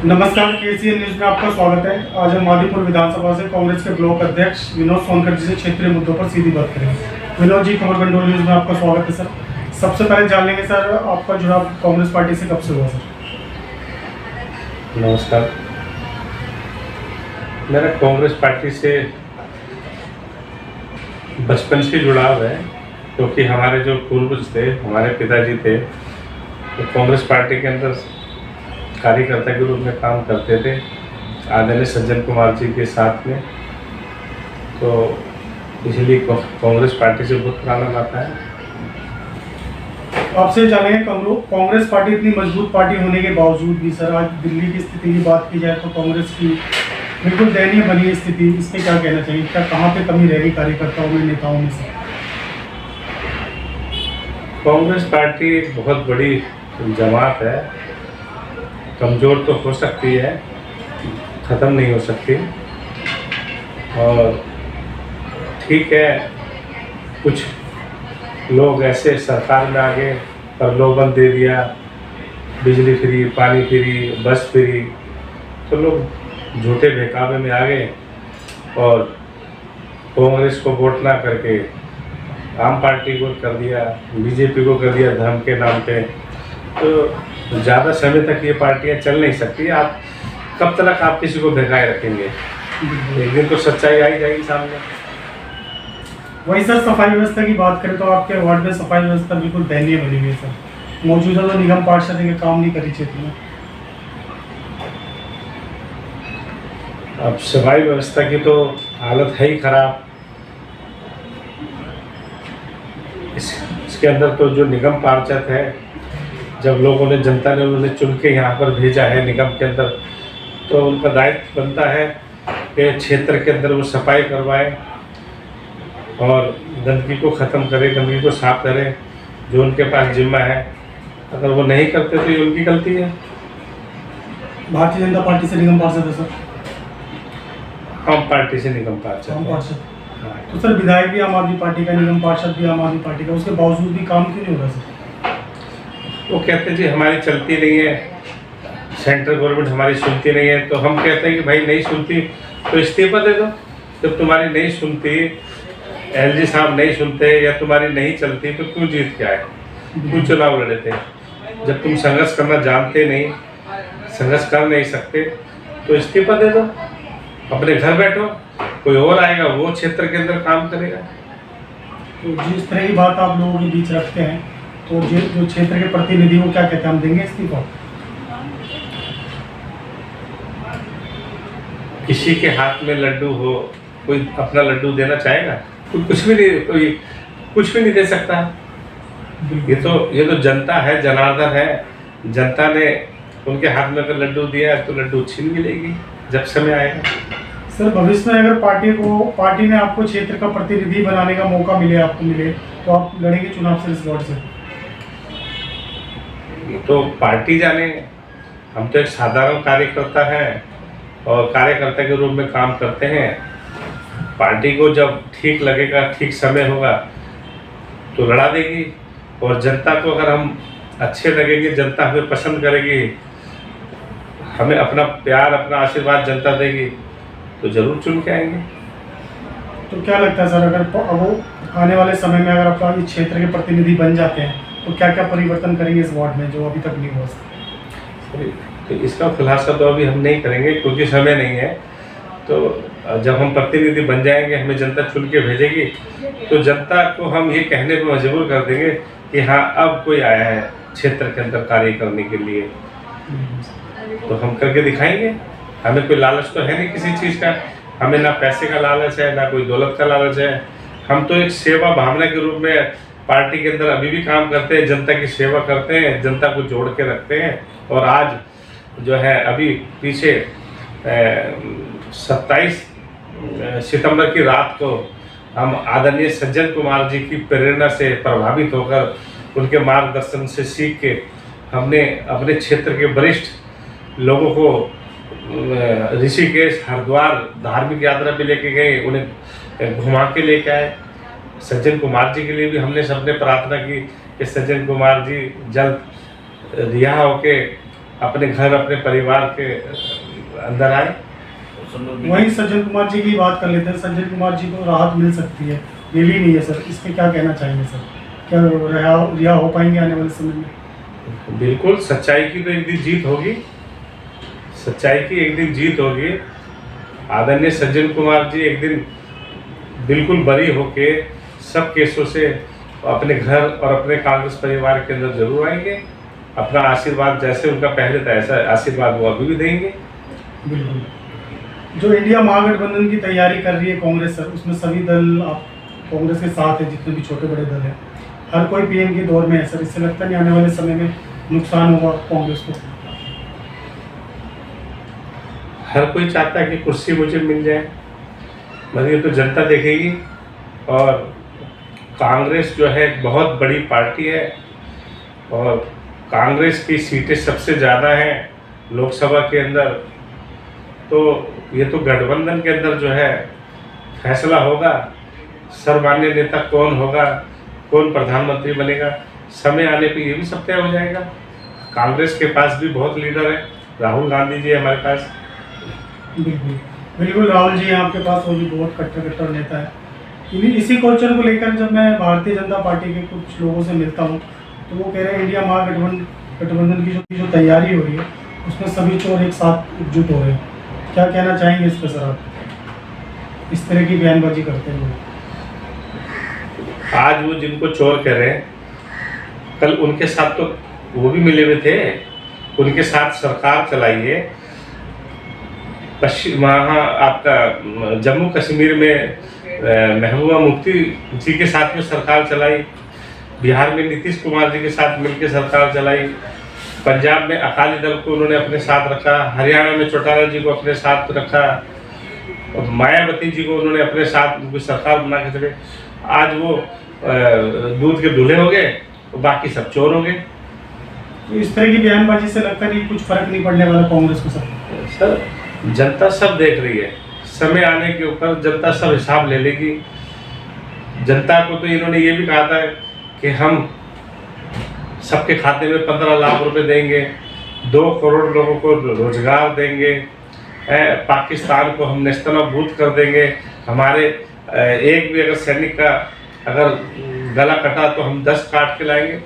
नमस्कार, KCN news में आपका स्वागत है। आज हम मादीपुर विधानसभा से कांग्रेस के ब्लॉक अध्यक्ष विनोद सोनकर जी से क्षेत्रीय मुद्दों पर सीधी बात करेंगे। विनोद जी, खबर कंट्रोल न्यूज में आपका स्वागत है सर। सबसे पहले जान लेंगे सर, आपका जुड़ाव कांग्रेस पार्टी से कब से हुआ सर? नमस्कार, मेरा कांग्रेस पार्टी से बचपन से जुड़ाव है, क्योंकि हमारे जो पूर्वज थे, हमारे पिताजी थे, तो कांग्रेस पार्टी के अंदर कार्यकर्ता के रूप में काम करते थे आदरणीय सज्जन कुमार जी के साथ में। तो इसलिए कांग्रेस पार्टी से बहुत पुराना नाता है। आपसे जानेंगे, कांग्रेस पार्टी इतनी मजबूत पार्टी होने के बावजूद भी सर, आज दिल्ली की स्थिति की बात की जाए तो कांग्रेस की बिल्कुल दयनीय बनी है स्थिति। इसमें क्या कहना चाहिए? क्या कहाँ पे कमी रहेगी कार्यकर्ताओं में, नेताओं में से? कांग्रेस पार्टी एक बहुत बड़ी जमात है, कमज़ोर तो हो सकती है, ख़त्म नहीं हो सकती। और ठीक है, कुछ लोग ऐसे सरकार में आ गए, प्रलोभन दे दिया, बिजली फ्री, पानी फ्री, बस फ्री, तो लोग झूठे बहकावे में आ गए और कांग्रेस को वोट ना करके आम पार्टी को कर दिया, बीजेपी को कर दिया धर्म के नाम पे। तो ज़्यादा समय तक ये पार्टियां चल नहीं सकती। आप कब तक आप किसी को बहकाए रखेंगे? एक दिन तो सच्चाई आई जाएगी सामने। वही सर, सफाई व्यवस्था की बात करें तो आपके वार्ड में सफाई व्यवस्था बिल्कुल दयनीय बनी हुई है सर। मौजूदा तो निगम पार्षद के काम नहीं करी क्षेत्र में। अब सफाई व्यवस्था की तो हालत है ही खराब। इसके अंदर तो जो निगम पार्षद है, जब लोगों ने, जनता ने उन्हें चुन के यहाँ पर भेजा है निगम के अंदर, तो उनका दायित्व बनता है कि क्षेत्र के अंदर वो सफाई करवाए और गंदगी को ख़त्म करे, गंदगी को साफ करे, जो उनके पास जिम्मा है। अगर वो नहीं करते तो ये उनकी गलती है। भारतीय जनता पार्टी से निगम पार्षद है सर? आम पार्टी से निगम पार्षद। आम पार्षद तो सर, विधायक भी आम आदमी पार्टी का, निगम पार्षद भी आम आदमी पार्टी का, उसके बावजूद भी काम क्यों नहीं हो रहा सर? वो कहते हैं जी हमारी चलती नहीं है, सेंट्रल गवर्नमेंट हमारी सुनती नहीं है। तो हम कहते हैं कि भाई नहीं सुनती तो इस्तीफा दे दो। जब तुम्हारी नहीं सुनती, एलजी साहब नहीं सुनते या तुम्हारी नहीं चलती, तो क्यों जीत के आए, क्यों चुनाव लड़े थे? जब तुम संघर्ष करना जानते नहीं, संघर्ष कर नहीं सकते, तो इस्तीफा दे दो, अपने घर बैठो, कोई और आएगा वो क्षेत्र के अंदर काम करेगा। तो जिस तरह की बात आप लोगों के बीच रखते हैं, तो जो क्षेत्र के प्रतिनिधि वो क्या कहते हैं, हम देंगे इस्तीफा? किसी के हाथ में लड्डू हो, कोई अपना लड्डू देना चाहेगा? कोई कुछ भी नहीं दे सकता। ये तो जनता है, जनार्दन है। जनता ने उनके हाथ में अगर लड्डू दिया है तो लड्डू छीन भी लेगी जब समय आएगा। सर, भविष्य में अगर पार्टी ने आपको क्षेत्र का प्रतिनिधि बनाने का मौका मिले तो आप लड़ेंगे चुनाव से इस वार्ड से? तो पार्टी जाने, हम तो एक साधारण कार्यकर्ता हैं और कार्यकर्ता के रूप में काम करते हैं। पार्टी को जब ठीक लगेगा, ठीक समय होगा तो लड़ा देगी। और जनता को अगर हम अच्छे लगेंगे, जनता हमें पसंद करेगी, हमें अपना प्यार, अपना आशीर्वाद जनता देगी, तो जरूर चुन के आएंगे। तो क्या लगता है सर, अगर वो आने वाले समय में अगर आपका इस क्षेत्र के प्रतिनिधि बन जाते हैं तो क्या क्या परिवर्तन करेंगे इस वार्ड में जो अभी तक नहीं हुआ सर? तो इसका खुलासा तो अभी हम नहीं करेंगे क्योंकि समय नहीं है। तो जब हम प्रतिनिधि बन जाएंगे, हमें जनता चुन के भेजेगी, तो जनता को हम ये कहने पर मजबूर कर देंगे कि हाँ, अब कोई आया है क्षेत्र के अंदर कार्य करने के लिए, तो हम करके दिखाएंगे। हमें कोई लालच तो है नहीं किसी चीज़ का, हमें ना पैसे का लालच है, ना कोई दौलत का लालच है। हम तो एक सेवा भावना के रूप में पार्टी के अंदर अभी भी काम करते हैं, जनता की सेवा करते हैं, जनता को जोड़ के रखते हैं। और आज जो है, अभी पीछे 27 सितंबर की रात को हम आदरणीय सज्जन कुमार जी की प्रेरणा से प्रभावित होकर, उनके मार्गदर्शन से सीख के, हमने अपने क्षेत्र के वरिष्ठ लोगों को ऋषिकेश, हरिद्वार धार्मिक यात्रा पे लेके गए, उन्हें घुमा के लेके आए। सज्जन कुमार जी के लिए भी हमने सबने प्रार्थना की कि सज्जन कुमार जी जल्द रिहा होके अपने घर अपने परिवार के अंदर आए। वहीं सज्जन कुमार जी की बात कर लेते हैं। सज्जन कुमार जी को राहत मिल सकती है, मिली नहीं है सर, इस पे क्या कहना चाहेंगे सर? क्या रिहा हो पाएंगे आने वाले समय में? बिल्कुल, सच्चाई की तो एक दिन जीत होगी, सच्चाई की एक दिन जीत होगी। आदरणीय सज्जन कुमार जी एक दिन बिल्कुल बरी होके सब केसों से अपने घर और अपने कांग्रेस परिवार के अंदर जरूर आएंगे। अपना आशीर्वाद जैसे उनका पहले था ऐसा आशीर्वाद वो अभी भी देंगे। बिल्कुल। जो इंडिया महागठबंधन की तैयारी कर रही है कांग्रेस सर, उसमें सभी दल आप कांग्रेस के साथ है, जितने भी छोटे बड़े दल हैं, हर कोई पीएम के दौर में है सर। इससे लगता नहीं आने वाले समय में नुकसान होगा कांग्रेस को? हर कोई चाहता है कि कुर्सी मुझे मिल जाए, मगर ये तो जनता देखेगी। और कांग्रेस जो है बहुत बड़ी पार्टी है और कांग्रेस की सीटें सबसे ज़्यादा हैं लोकसभा के अंदर। तो ये तो गठबंधन के अंदर जो है फैसला होगा, सर्वमान्य नेता कौन होगा, कौन प्रधानमंत्री बनेगा, समय आने पे ये भी सब तय हो जाएगा। कांग्रेस के पास भी बहुत लीडर है, राहुल गांधी जी हमारे पास। बिल्कुल बिल्कुल, राहुल जी आपके पास, वो भी बहुत कट्टर नेता है। इसी क्वेश्चन को लेकर जब मैं भारतीय जनता पार्टी के कुछ लोगों से मिलता हूँ तो वो कह रहे हैं इंडिया महागठबंधन की जो तैयारी हो रही है उसमें सभी चोर एक साथ एकजुट हो रहे हैं। क्या कहना चाहेंगे इस पर सर आप, इस तरह की बयानबाजी करते हैं लोग? आज वो जिनको चोर कह रहे हैं, कल उनके साथ तो वो भी मिले हुए थे, उनके साथ सरकार चलाई है। वहाँ आपका जम्मू कश्मीर में महबूबा मुफ्ती जी के साथ में सरकार चलाई, बिहार में नीतीश कुमार जी के साथ मिलकर सरकार चलाई, पंजाब में अकाली दल को उन्होंने अपने साथ रखा, हरियाणा में चौटाला जी को अपने साथ रखा, और मायावती जी को उन्होंने अपने साथ उनकी सरकार बना के चले। आज वो दूध के दूल्हे हो गए तो बाकी सब चोर हो गए। तो इस तरह की बयानबाजी से लगता नहीं कुछ फर्क नहीं पड़ने वाला कांग्रेस को सर, जनता सब देख रही है, समय आने के ऊपर जनता सब हिसाब ले लेगी। जनता को तो इन्होंने ये भी कहा था कि हम सबके खाते में 15 लाख रुपए देंगे, 2 करोड़ लोगों को रोजगार देंगे, पाकिस्तान को हम नेस्तनाबूद कर देंगे, हमारे एक भी अगर सैनिक का अगर गला कटा तो हम 10 काट के लाएंगे।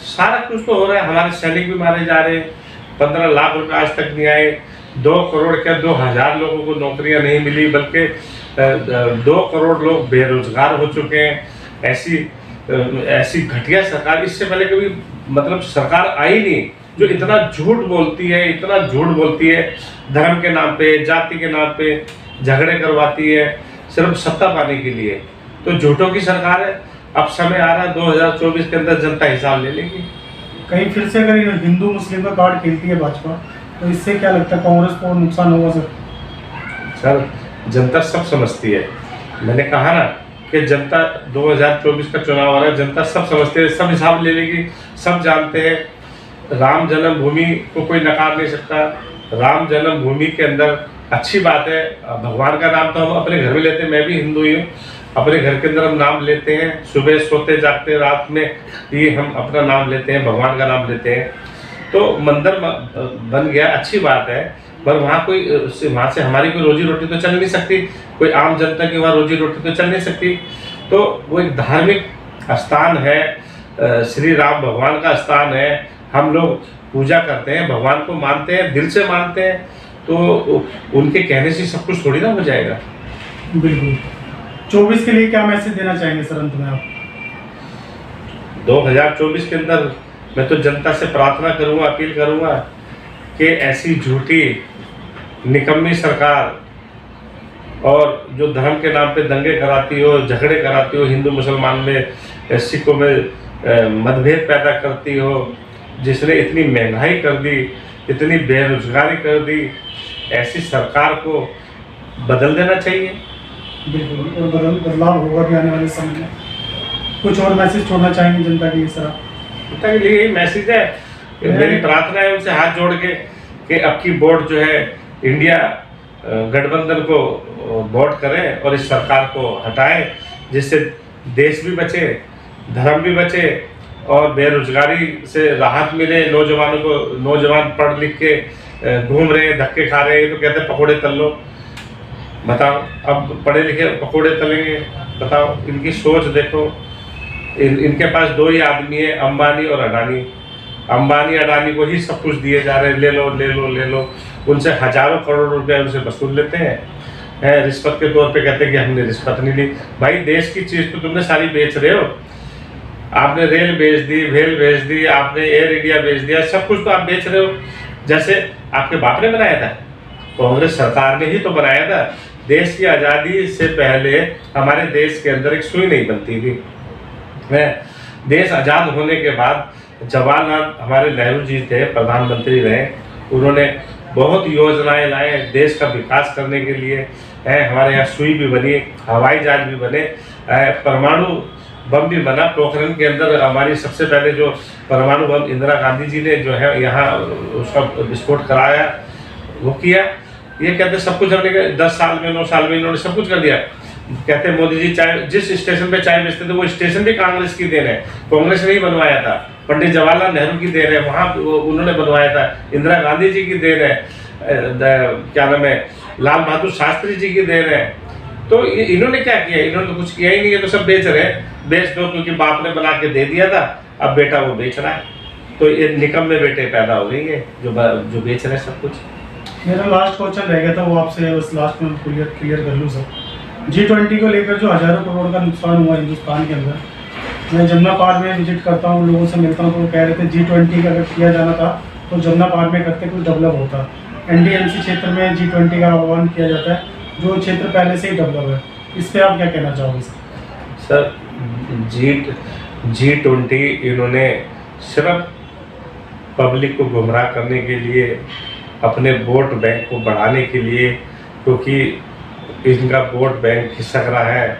सारा कुछ तो हो रहा है, हमारे सैनिक भी मारे जा रहे हैं, 15 लाख रुपए आज तक नहीं आए, 2 करोड़ क्या 2000 लोगों को नौकरियां नहीं मिली, बल्कि 2 करोड़ लोग बेरोजगार हो चुके हैं। ऐसी घटिया सरकार इससे पहले कभी मतलब सरकार आई नहीं जो इतना झूठ बोलती है, इतना झूठ बोलती है, धर्म के नाम पे, जाति के नाम पे झगड़े करवाती है सिर्फ सत्ता पाने के लिए। तो झूठों की सरकार है। अब समय आ रहा है 2024 के अंदर जनता हिसाब ले लेगी। कहीं फिर से अगर हिंदू मुस्लिम का कार्ड खेलती है भाजपा, तो इससे क्या लगता है कांग्रेस को नुकसान होगा सर? सर, जनता सब समझती है। मैंने कहा ना कि जनता 2024 का चुनाव आ रहा है, जनता सब समझती है, सब हिसाब ले लेगी। सब जानते हैं राम जन्मभूमि को कोई नकार नहीं सकता। राम जन्मभूमि के अंदर अच्छी बात है, भगवान का नाम तो हम अपने घर में लेते हैं, मैं भी हिंदू ही हूँ, अपने घर के अंदर हम नाम लेते हैं, सुबह सोते जागते रात में ये हम अपना नाम लेते हैं, भगवान का नाम लेते हैं। तो मंदिर बन गया, अच्छी बात है, पर वहाँ से हमारी कोई रोजी रोटी तो चल नहीं सकती, कोई आम जनता की वहाँ रोजी रोटी तो चल नहीं सकती। तो वो एक धार्मिक स्थान है, श्री राम भगवान का स्थान है, हम लोग पूजा करते हैं, भगवान को मानते हैं, दिल से मानते हैं, तो उनके कहने से सब कुछ थोड़ी ना हो जाएगा। बिल्कुल। 24 के लिए क्या मैसेज देना चाहेंगे सर अंत में आप? 2024 के अंदर मैं तो जनता से प्रार्थना करूंगा, अपील करूंगा कि ऐसी झूठी निकम्मी सरकार और जो धर्म के नाम पे दंगे कराती हो, झगड़े कराती हो, हिंदू मुसलमान में, सिखों में मतभेद पैदा करती हो, जिसने इतनी महंगाई कर दी, इतनी बेरोजगारी कर दी, ऐसी सरकार को बदल देना चाहिए। बिल्कुल, और बदलाव होगा भी आने वाले समय में। कुछ और मैसेज छोड़ना चाहेंगे जनता के लिए सर आप? जनता के लिए यही मैसेज है, मेरी प्रार्थना है उनसे हाथ जोड़ के कि अब की वोट जो है इंडिया गठबंधन को वोट करें और इस सरकार को हटाएं, जिससे देश भी बचे, धर्म भी बचे और बेरोजगारी से राहत मिले नौजवानों को। नौजवान पढ़ लिख के घूम रहे हैं, धक्के खा रहे हैं, तो कहते हैं पकोड़े तल लो। बताओ, अब पढ़े लिखे पकोड़े तलेंगे? बताओ, इनकी सोच देखो। इनके पास दो ही आदमी है, अंबानी और अडानी। अंबानी अडानी को ही सब कुछ दिए जा रहे हैं, ले लो ले लो ले लो। उनसे हजारों करोड़ रुपए उनसे वसूल लेते हैं रिश्वत के तौर पे। कहते हैं कि हमने रिश्वत नहीं ली। भाई, देश की चीज़ तो तुमने सारी बेच रहे हो। आपने रेल बेच दी, भेल बेच दी, आपने एयर इंडिया बेच दिया, सब कुछ तो आप बेच रहे हो। जैसे आपके बाप ने बनाया था, कांग्रेस सरकार ने ही तो बनाया था। देश की आज़ादी से पहले हमारे देश के अंदर एक सुई नहीं बनती थी। देश आज़ाद होने के बाद जवाहरलाल हमारे नेहरू जी थे, प्रधानमंत्री रहे। उन्होंने बहुत योजनाएं लाए देश का विकास करने के लिए। हमारे यहाँ सुई भी बनी, हवाई जहाज भी बने, परमाणु बम भी बना। पोखरण के अंदर हमारी सबसे पहले जो परमाणु बम इंदिरा गांधी जी ने जो है यहाँ उसका विस्फोट कराया, वो किया। ये कहते सब कुछ हमने 10 साल में 9 साल में इन्होंने सब कुछ कर दिया। कहते मोदी जी चाय जिस स्टेशन पे चाय बेचते थे वो स्टेशन भी कांग्रेस की देन है, कांग्रेस ने ही बनवाया था। पंडित जवाहरलाल नेहरू की देन है, वहाँ उन्होंने बनवाया था। इंदिरा गांधी जी की देन है, क्या नाम है, लाल बहादुर शास्त्री जी की देन है। तो इन्होंने क्या किया? इन्होंने तो कुछ किया ही नहीं है। तो सब बेच रहे हैं। बेच दो, क्योंकि बाप ने बना के दे दिया था, अब बेटा वो बेच रहा है। तो ये निकम्मे बेटे पैदा हो गई है जो बेच रहे हैं सब कुछ। मेरा लास्ट क्वेश्चन रह गया था, वो आपसे बस लास्ट में क्लियर कर लूँ सर। G20 को लेकर जो हज़ारों करोड़ का नुकसान हुआ हिंदुस्तान के अंदर, मैं जमुना पहाड़ में विजिट करता हूँ, लोगों से मिलता हूँ, तो वो कह रहे थे G20 का अगर किया जाना था तो जमुना पहाड़ में करते कुछ डेवलप होता। NDMC क्षेत्र में G20 का आह्वान किया जाता है, जो क्षेत्र पहले से ही डेवलप है। इस पर आप क्या कहना चाहोगे सर? G20 इन्होंने सिर्फ पब्लिक को गुमराह करने के लिए, अपने वोट बैंक को बढ़ाने के लिए, क्योंकि इनका वोट बैंक खिसक रहा है,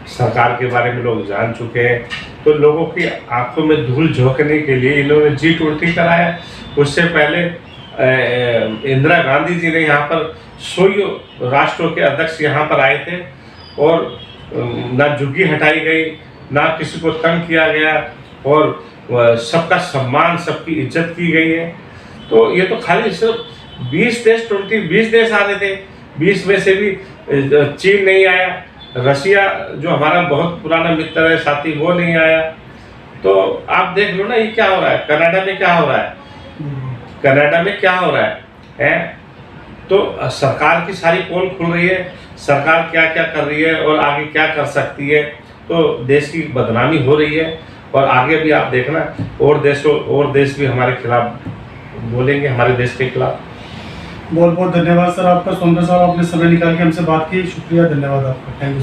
सरकार के बारे में लोग जान चुके हैं, तो लोगों की आंखों में धूल झोंकने के लिए इन्होंने G20 कराया। उससे पहले इंदिरा गांधी जी ने यहाँ पर 100 राष्ट्रों के अध्यक्ष यहाँ पर आए थे, और ना झुग्गी हटाई गई, ना किसी को तंग किया गया, और सबका सम्मान, सबकी इज्जत की गई है। तो ये तो खाली सिर्फ 20 देश आ रहे थे, 20 में से भी चीन नहीं आया, रशिया जो हमारा बहुत पुराना मित्र है, साथी, वो नहीं आया। तो आप देख लो ना, ये क्या हो रहा है कनाडा में, क्या हो रहा है कनाडा में, क्या हो रहा है? तो सरकार की सारी पोल खुल रही है, सरकार क्या क्या कर रही है और आगे क्या कर सकती है। तो देश की बदनामी हो रही है, और आगे भी आप देखना और देश भी हमारे खिलाफ बोलेंगे, हमारे देश के खिलाफ। बहुत बहुत धन्यवाद सर आपका, सोमदेव साहब, आपने समय निकाल के हमसे बात की। शुक्रिया, धन्यवाद आपका, थैंक यू।